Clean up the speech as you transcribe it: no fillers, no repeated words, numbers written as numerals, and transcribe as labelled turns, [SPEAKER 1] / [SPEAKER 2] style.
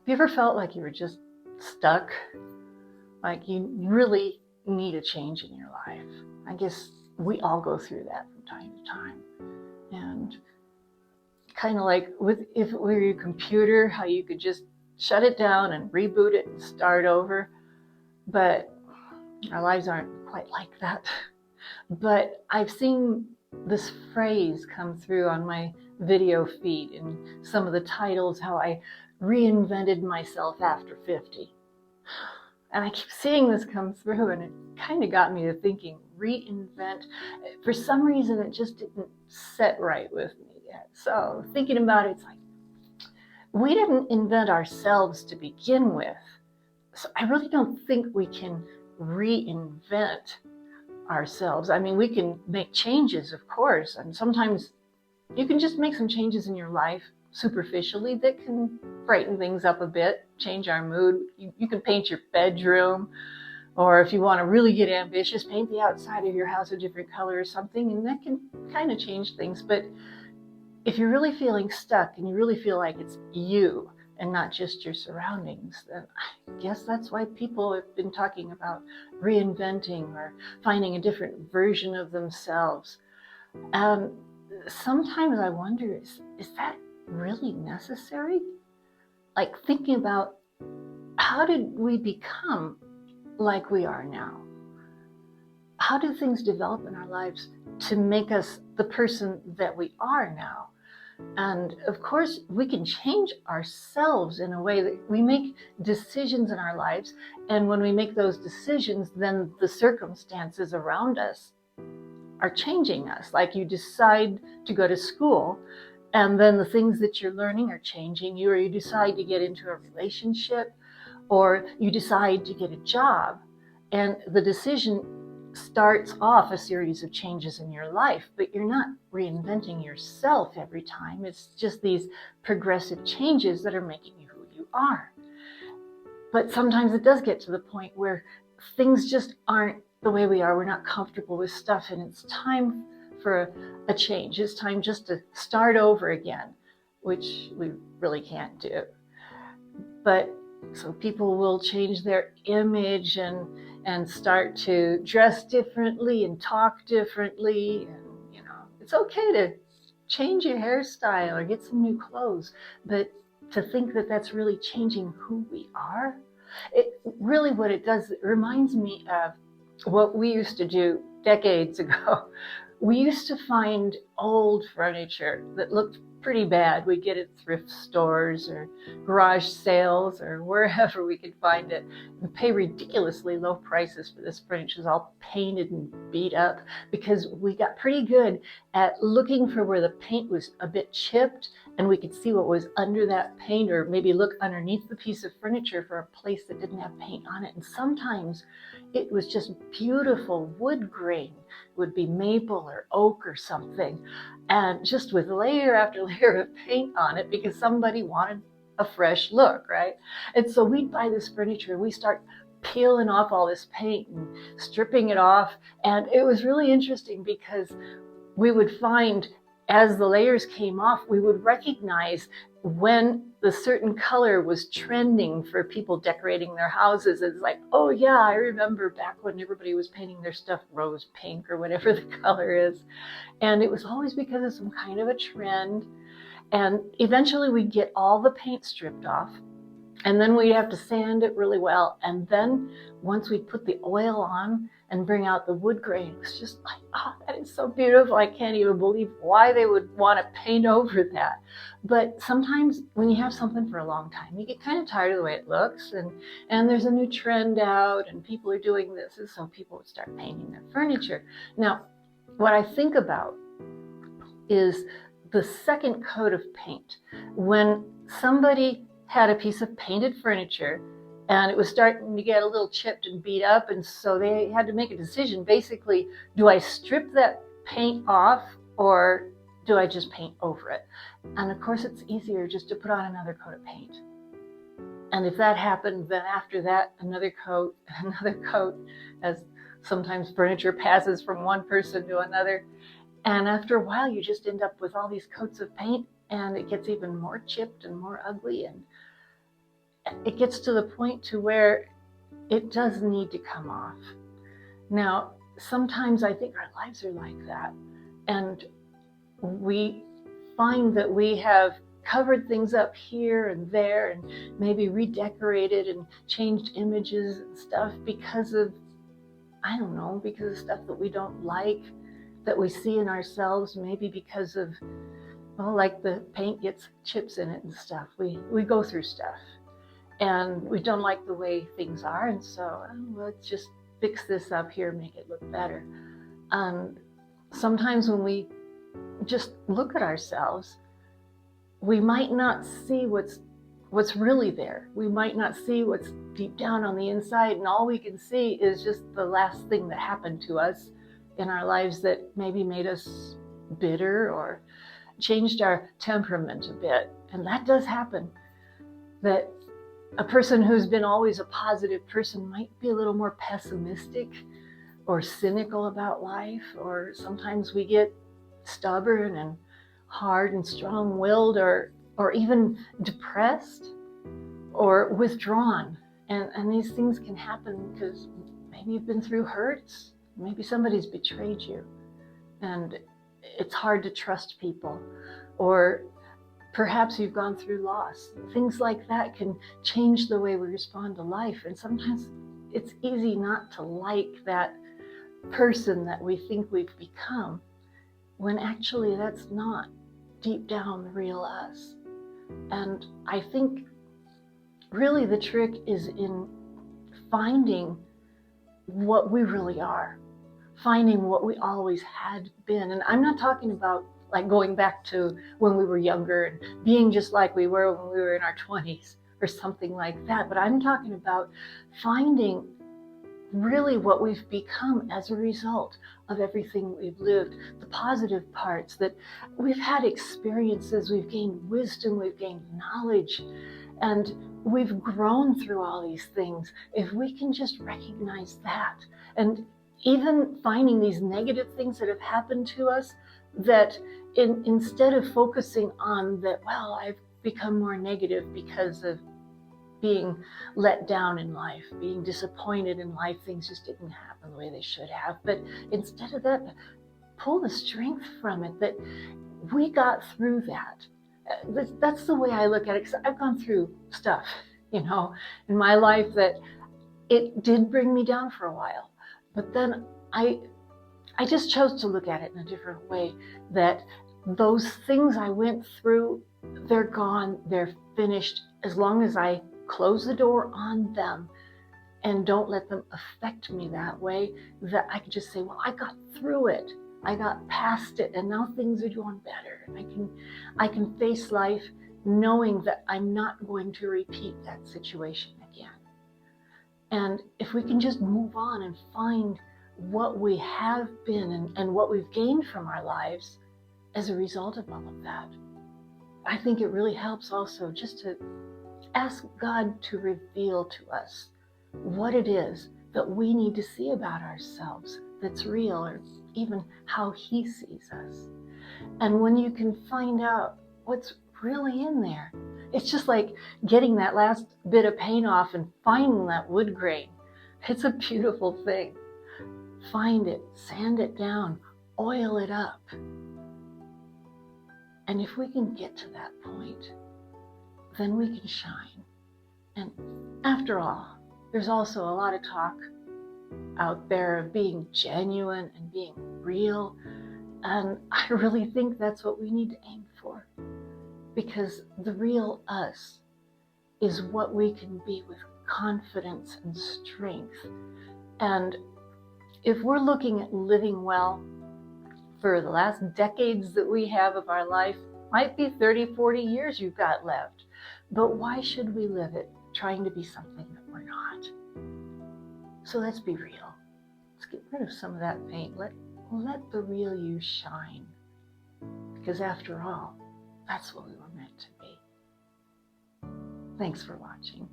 [SPEAKER 1] you ever felt like you were just stuck? Like you really need a change in your life? I guess we all go through that from time to time. And kind of like if it were your computer, how you could just shut it down and reboot it and start over. But our lives aren't quite like that. But I've seen this phrase come through on my video feed and some of the titles, how I reinvented myself after 50. And I keep seeing this come through, and it kind of got me to thinking, reinvent. For some reason, it just didn't set right with me yet. So thinking about it, it's like, we didn't invent ourselves to begin with. So I really don't think we can reinvent ourselves. I mean, we can make changes, of course, and sometimes you can just make some changes in your life superficially that can brighten things up a bit, change our mood. You can paint your bedroom, or if you want to really get ambitious, paint the outside of your house a different color or something, and that can kind of change things. But if you're really feeling stuck and you really feel like it's you and not just your surroundings, then I guess that's why people have been talking about reinventing or finding a different version of themselves. Sometimes I wonder, is that really necessary? Like thinking about, how did we become like we are now? How do things develop in our lives to make us the person that we are now? And of course, we can change ourselves in a way that we make decisions in our lives. And when we make those decisions, then the circumstances around us are changing us. Like you decide to go to school, and then the things that you're learning are changing you, or you decide to get into a relationship, or you decide to get a job. And the decision starts off a series of changes in your life, but you're not reinventing yourself every time. It's just these progressive changes that are making you who you are. But sometimes it does get to the point where things just aren't the way we are. We're not comfortable with stuff, and it's time for a change. It's time just to start over again, which we really can't do. But so people will change their image and start to dress differently and talk differently. And, it's okay to change your hairstyle or get some new clothes, but to think that that's really changing who we are, it really, what it does, it reminds me of what we used to do decades ago. We used to find old furniture that looked pretty bad. We'd get it at thrift stores or garage sales or wherever we could find it, and pay ridiculously low prices for this furniture. It was all painted and beat up because we got pretty good at looking for where the paint was a bit chipped, and we could see what was under that paint, or maybe look underneath the piece of furniture for a place that didn't have paint on it. And sometimes it was just beautiful wood grain. It would be maple or oak or something, and just with layer after layer of paint on it because somebody wanted a fresh look, right? And so we'd buy this furniture and we start peeling off all this paint and stripping it off. And it was really interesting because we would find, as the layers came off, we would recognize when the certain color was trending for people decorating their houses. It's like, oh yeah, I remember back when everybody was painting their stuff rose pink or whatever the color is. And it was always because of some kind of a trend. And eventually we'd get all the paint stripped off, and then we'd have to sand it really well. And then once we'd put the oil on and bring out the wood grain, it was just like, oh, that is so beautiful. I can't even believe why they would want to paint over that. But sometimes when you have something for a long time, you get kind of tired of the way it looks, and there's a new trend out and people are doing this, and so people would start painting their furniture. Now, what I think about is the second coat of paint. When somebody had a piece of painted furniture and it was starting to get a little chipped and beat up, and so they had to make a decision. Basically, do I strip that paint off or do I just paint over it? And of course, it's easier just to put on another coat of paint. And if that happened, then after that, another coat, as sometimes furniture passes from one person to another. And after a while, you just end up with all these coats of paint, and it gets even more chipped and more ugly. it gets to the point to where it does need to come off. Now, sometimes I think our lives are like that, and we find that we have covered things up here and there and maybe redecorated and changed images and stuff because of, I don't know, because of stuff that we don't like, that we see in ourselves, maybe because of, well, like the paint gets chips in it and stuff. We go through stuff and we don't like the way things are, and so let's just fix this up here, make it look better. Sometimes when we just look at ourselves, we might not see what's really there. We might not see what's deep down on the inside, and all we can see is just the last thing that happened to us in our lives that maybe made us bitter or changed our temperament a bit. And that does happen. That a person who's been always a positive person might be a little more pessimistic or cynical about life, or sometimes we get stubborn and hard and strong-willed, or even depressed or withdrawn. And these things can happen because maybe you've been through hurts, maybe somebody's betrayed you, and it's hard to trust people, or perhaps you've gone through loss. Things like that can change the way we respond to life, and sometimes it's easy not to like that person that we think we've become, when actually that's not deep down the real us. And I think really the trick is in finding what we really are, finding what we always had been. And I'm not talking about like going back to when we were younger and being just like we were when we were in our 20s or something like that, but I'm talking about finding really what we've become as a result of everything we've lived, the positive parts, that we've had experiences, we've gained wisdom, we've gained knowledge, and we've grown through all these things. If we can just recognize that, and even finding these negative things that have happened to us, that instead of focusing on that, well, I've become more negative because of being let down in life, being disappointed in life, things just didn't happen the way they should have. But instead of that, pull the strength from it, that we got through that. That's the way I look at it, because I've gone through stuff, in my life that it did bring me down for a while. But then I just chose to look at it in a different way, that those things I went through, they're gone, they're finished, as long as I close the door on them and don't let them affect me that way, that I can just say, well, I got through it, I got past it, and now things are doing better. And I can face life knowing that I'm not going to repeat that situation again. And if we can just move on and find what we have been and what we've gained from our lives as a result of all of that, I think it really helps also just to ask God to reveal to us what it is that we need to see about ourselves that's real, or even how He sees us. And when you can find out what's really in there, it's just like getting that last bit of paint off and finding that wood grain. It's a beautiful thing. Find it, sand it down, oil it up. And if we can get to that point, then we can shine. And after all, there's also a lot of talk out there of being genuine and being real. And I really think that's what we need to aim for, because the real us is what we can be with confidence and strength. And if we're looking at living well for the last decades that we have of our life, might be 30, 40 years you've got left, but why should we live it trying to be something that we're not? So let's be real. Let's get rid of some of that paint. Let the real you shine. Because after all, that's what we were meant to be. Thanks for watching.